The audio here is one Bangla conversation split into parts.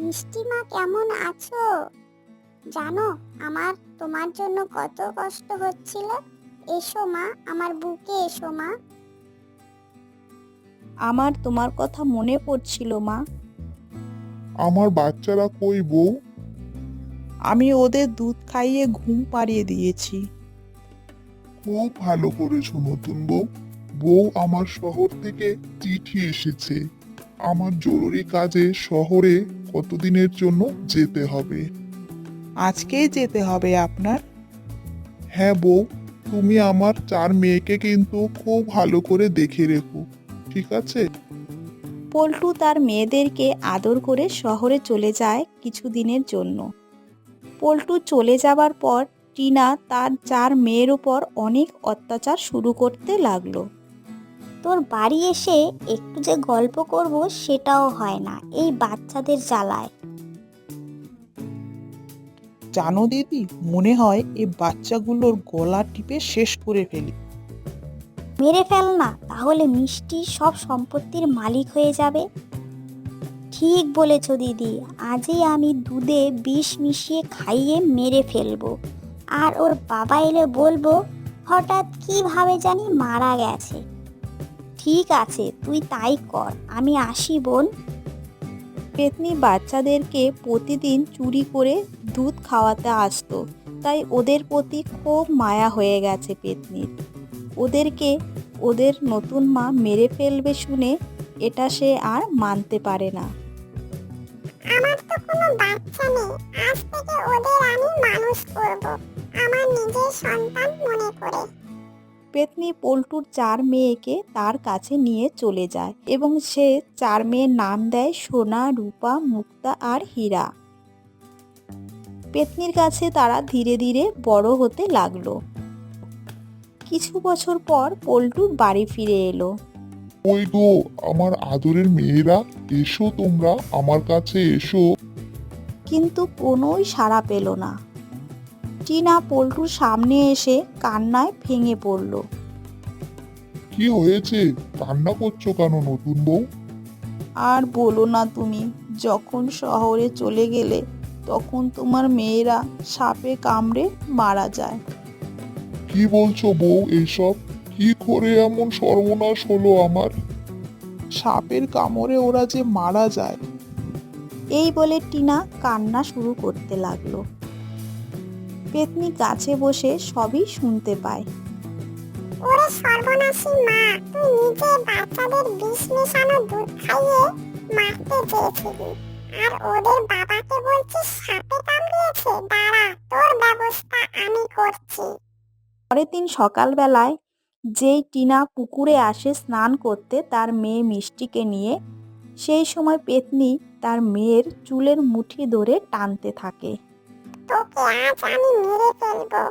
মিষ্টিমা কেমন আছো? জানো, আমার তোমার জন্য কত কষ্ট হচ্ছিল। এসো মা, আমার বুকে এসো মা। আমার তোমার কথা মনে পড়ছিল মা। আমার বাচ্চারা কই বউ? আমি ওদের দুধ খাইয়ে ঘুম পাড়িয়ে দিয়েছি। খুব ভালো করেছো নতুন বউ। বউ, আমার শহর থেকে চিঠি এসেছে। আমার জরুরি কাজে শহরে কতদিনের জন্য যেতে হবে। আজকেই যেতে হবে আপনার? হ্যাঁ বউ, তুমি আমার 4 মেয়েকে কিন্তু খুব ভালো করে দেখে রেখো, ঠিক আছে? পল্টু তার মেয়েদেরকে আদর করে শহরে চলে যায় কিছুদিনের জন্য। পল্টু চলে যাবার পর টিনা তার 4 মেয়ের উপর অনেক অত্যাচার শুরু করতে লাগলো। তোর বাড়ি এসে একটু যে গল্প করব সেটাও হয় না এই বাচ্চাদের জ্বালায়। জানো দিদি, মনে হয় এই বাচ্চাগুলোর গলা টিপে শেষ করে ফেলি। মেরে ফেল না, তাহলে মিষ্টি সব সম্পত্তির মালিক হয়ে যাবে। ঠিক বলেছ দিদি, আজই আমি দুধে বিষ মিশিয়ে খাইয়ে মেরে ফেলবো। আর ওর বাবা এলে বলবো হঠাৎ কিভাবে জানি মারা গেছে। ঠিক আছে, তুই তাই কর, আমি আসি বোন। পেতনি বাচ্চাদেরকে প্রতিদিন চুরি করে দুধ খাওয়াতে আসতো, তাই ওদের প্রতি খুব মায়া হয়ে গেছে পেতনির। ওদেরকে ওদের নতুন মা মেরে ফেলবে শুনে এটা সে আর মানতে পারে না। আমার তো কোনো বাচ্চা নেই, আজ থেকে ওদের আমি মানুষ করব, আমার নিজের সন্তান মনে করে। পেতনি পল্টুর 4 মেয়েকে তার কাছে নিয়ে চলে যায় এবং সে 4 মেয়ের নাম দেয় সোনা, রূপা, মুক্তা আর হীরা। পেতনির কাছে তারা ধীরে ধীরে বড় হতে লাগলো। কিছু বছর পর পল্টু বাড়ি ফিরে এলো। ওই গো, আমার আদরের মেয়েরা, এসো তোমরা আমার কাছে এসো। কিন্তু কোনোই সাড়া পেল না। টিনা পল্টুর সামনে এসে কান্নায় ভেঙে পড়ল। কি হয়েছে? কান্না করছো কেন নতুন বউ? আর বলো না তুমি, যখন শহরে চলে গেলে তখন তোমার মেয়েরা সাপে কামড়ে মারা যায়। কি বলছো বউ এসব? কি করে এমন সর্বনাশ হলো আমার? সাপের কামড়ে ওরা যে মারা যায়। এই বলে টিনা কান্না শুরু করতে লাগলো। পেতনি গাছে বসে সবই শুনতে পায়। ওরে সর্বনাশী মা, তুই নিজে বাচ্চাদের বিষ মেশানো দুধ খাইয়ে মারতে চেয়েছিলি, আর ওদের বাবাকে বলছিস সাপে কামড়িয়েছে। দাঁড়া, তোর ব্যবস্থা আমি করছি। পরের দিন সকালবেলায় যেই টিনা পুকুরে আসে স্নান করতে তার মেয়ে মিষ্টিকে নিয়ে, সেই সময় পেতনি তার মেয়ের চুলের মুঠি ধরে টানতে থাকে। তোকে আজ আমি মেরে ফেলবো,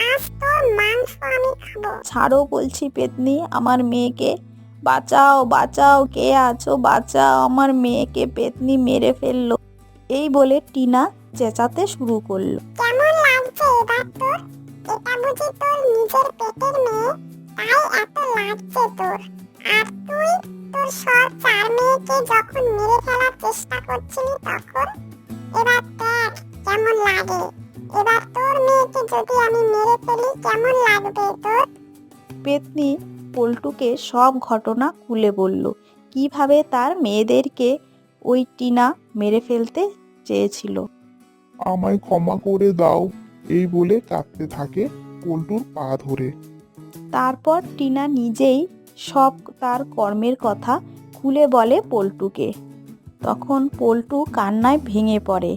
আজ তোর মাংস আমি খাবো। ছাড়ো বলছি পেতনি, আমার মেয়েকে বাঁচাও, বাঁচাও, কে আছো, বাঁচাও, আমার মেয়েকে পেতনি মেরে ফেললো। এই বলে টিনা চেঁচাতে শুরু করলো। কেমন লাগছে এবার তোর? এটা বুঝি তোর নিজের পেটের মেয়ে, তাই এত লাগছে তোর? আর তুই তোর সব 4 মেয়েকে যখন মেরে ফেলার চেষ্টা করছিলি তখন? এবার দেখ কেমন লাগে। এবার তোর মেয়েকে যদি আমি মেরে ফেলি কেমন লাগবে তোর? পেতনি পল্টুকে সব ঘটনা খুলে বলল, কিভাবে তার মেয়েদেরকে ওই টিনা মেরে ফেলতে চেয়েছিল। আমায় ক্ষমা করে দাও, এই বলে কাঁদতে থাকে পল্টুর পা ধরে। তারপর টিনা নিজেই সব তার কর্মের কথা খুলে বলে পল্টুকে। তখন পল্টু কান্নায় ভেঙে পড়ে।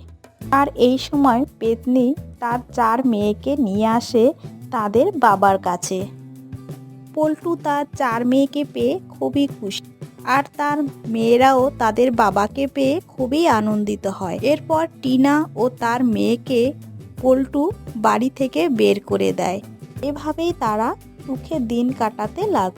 আর এই সময় পেতনি তার 4 মেয়েকে নিয়ে আসে তাদের বাবার কাছে। পল্টু তার 4 মেয়েকে পেয়ে খুবই খুশি, আর তার মেয়েরাও তাদের বাবাকে পেয়ে খুবই আনন্দিত হয়। এরপর টিনা ও তার মেয়েকে পল্টু বাড়ি থেকে বের করে দেয়। এভাবেই তারা সুখে দিন কাটাতে লাগলো।